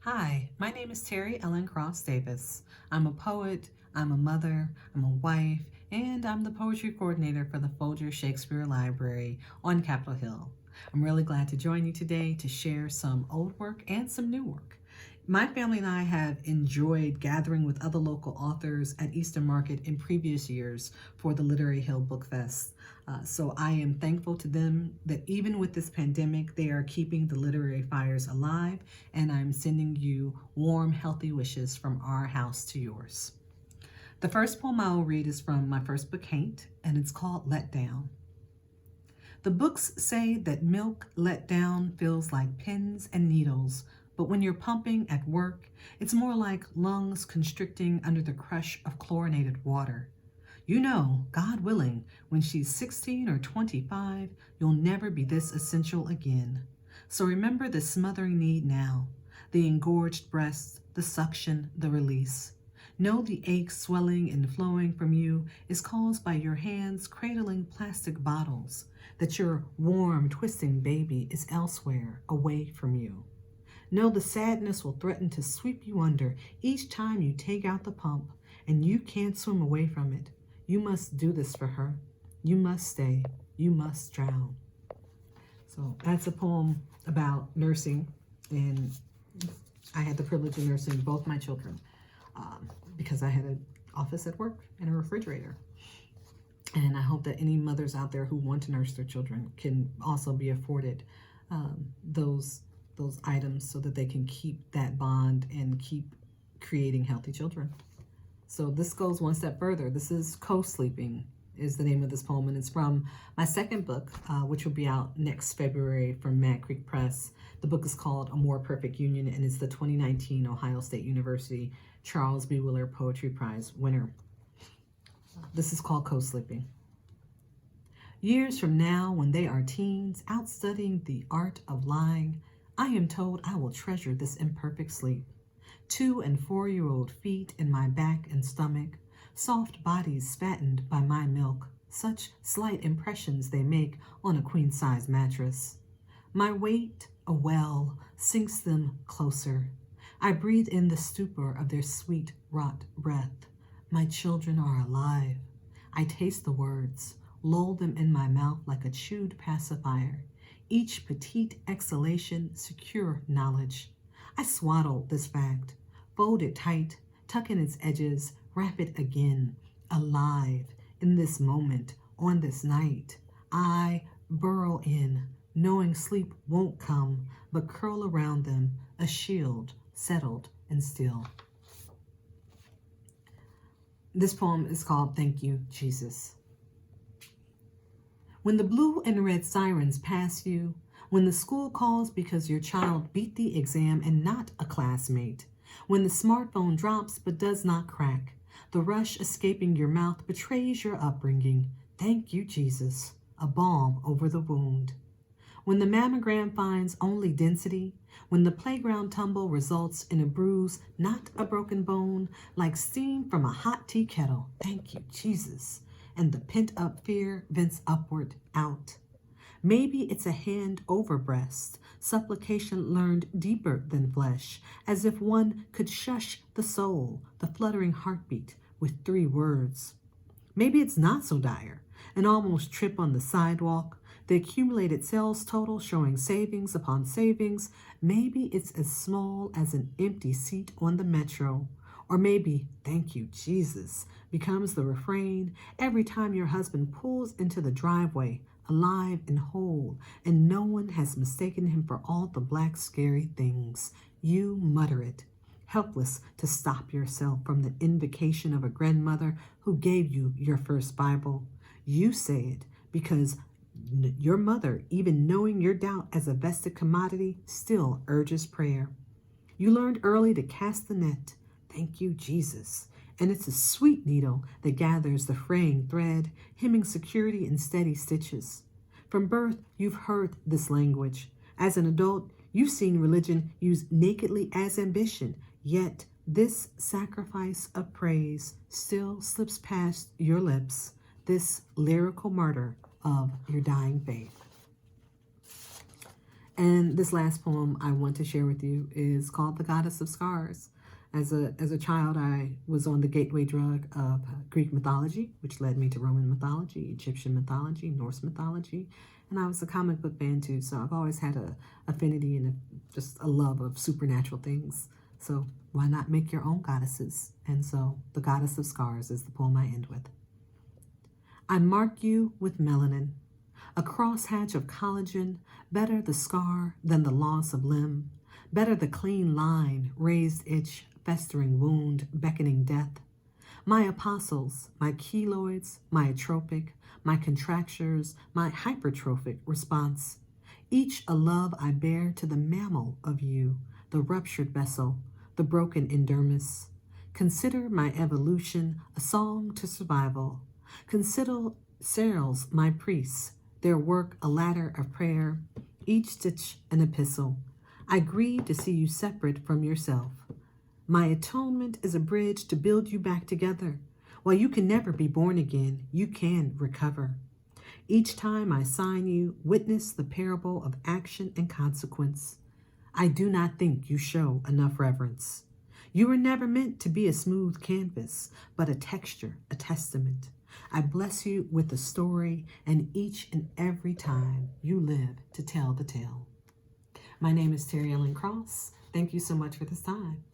Hi, my name is Terry Ellen Cross Davis. I'm a poet, I'm a mother, I'm a wife, and I'm the poetry coordinator for the Folger Shakespeare Library on Capitol Hill. I'm really glad to join you today to share some old work and some new work. My family and I have enjoyed gathering with other local authors at Eastern Market in previous years for the Literary Hill Bookfest. So I am thankful to them that even with this pandemic, they are keeping the literary fires alive, and I'm sending you warm, healthy wishes from our house to yours. The first poem I will read is from my first book, Haint, and it's called Let Down. The books say that milk let down feels like pins and needles, but when you're pumping at work, it's more like lungs constricting under the crush of chlorinated water. You know, God willing, when she's 16 or 25, you'll never be this essential again. So remember the smothering need now, the engorged breasts, the suction, the release. Know the ache swelling and flowing from you is caused by your hands cradling plastic bottles, that your warm, twisting baby is elsewhere, away from you. Know the sadness will threaten to sweep you under each time you take out the pump, and you can't swim away from it. You must do this for her. You must stay. You must drown. So that's a poem about nursing, and I had the privilege of nursing both my children because I had an office at work and a refrigerator. And I hope that any mothers out there who want to nurse their children can also be afforded those items so that they can keep that bond and keep creating healthy children. So this goes one step further. This is Co-Sleeping is the name of this poem, and it's from my second book, which will be out next February from Mad Creek Press. The book is called A More Perfect Union, and it's the 2019 Ohio State University Charles B. Willer Poetry Prize winner. This is called Co-Sleeping. Years from now, when they are teens, out studying the art of lying, I am told I will treasure this imperfect sleep. 2- and 4-year-old feet in my back and stomach, soft bodies fattened by my milk, such slight impressions they make on a queen-size mattress. My weight, a well, sinks them closer. I breathe in the stupor of their sweet, wrought breath. My children are alive. I taste the words, lull them in my mouth like a chewed pacifier. Each petite exhalation secure knowledge. I swaddle this fact, fold it tight, tuck in its edges, wrap it again, alive, in this moment, on this night. I burrow in, knowing sleep won't come, but curl around them, a shield, settled and still. This poem is called Thank You, Jesus. When the blue and red sirens pass you, when the school calls because your child beat the exam and not a classmate, when the smartphone drops but does not crack, the rush escaping your mouth betrays your upbringing. Thank you, Jesus, a balm over the wound. When the mammogram finds only density, when the playground tumble results in a bruise, not a broken bone, like steam from a hot tea kettle, thank you, Jesus, and the pent-up fear vents upward, out. Maybe it's a hand over breast, supplication learned deeper than flesh, as if one could shush the soul, the fluttering heartbeat, with 3 words. Maybe it's not so dire, an almost trip on the sidewalk, the accumulated sales total showing savings upon savings. Maybe it's as small as an empty seat on the metro. Or maybe, thank you, Jesus, becomes the refrain every time your husband pulls into the driveway, alive and whole, and no one has mistaken him for all the black scary things. You mutter it, helpless to stop yourself from the invocation of a grandmother who gave you your first Bible. You say it because your mother, even knowing your doubt as a vested commodity, still urges prayer. You learned early to cast the net. Thank you, Jesus. And it's a sweet needle that gathers the fraying thread, hemming security in steady stitches. From birth, you've heard this language. As an adult, you've seen religion used nakedly as ambition, yet this sacrifice of praise still slips past your lips, this lyrical martyr of your dying faith. And this last poem I want to share with you is called The Goddess of Scars. As a child, I was on the gateway drug of Greek mythology, which led me to Roman mythology, Egyptian mythology, Norse mythology, and I was a comic book fan too, so I've always had a affinity and just a love of supernatural things. So why not make your own goddesses? And so The Goddess of Scars is the poem I end with. I mark you with melanin, a crosshatch of collagen, better the scar than the loss of limb, better the clean line, raised itch, festering wound, beckoning death. My apostles, my keloids, my atropic, my contractures, my hypertrophic response, each a love I bear to the mammal of you, the ruptured vessel, the broken endermis. Consider my evolution a song to survival. Consider cereals my priests, their work a ladder of prayer, each stitch an epistle. I grieve to see you separate from yourself. My atonement is a bridge to build you back together. While you can never be born again, you can recover. Each time I sign you, witness the parable of action and consequence. I do not think you show enough reverence. You were never meant to be a smooth canvas, but a texture, a testament. I bless you with the story, and each and every time you live to tell the tale. My name is Terry Ellen Cross. Thank you so much for this time.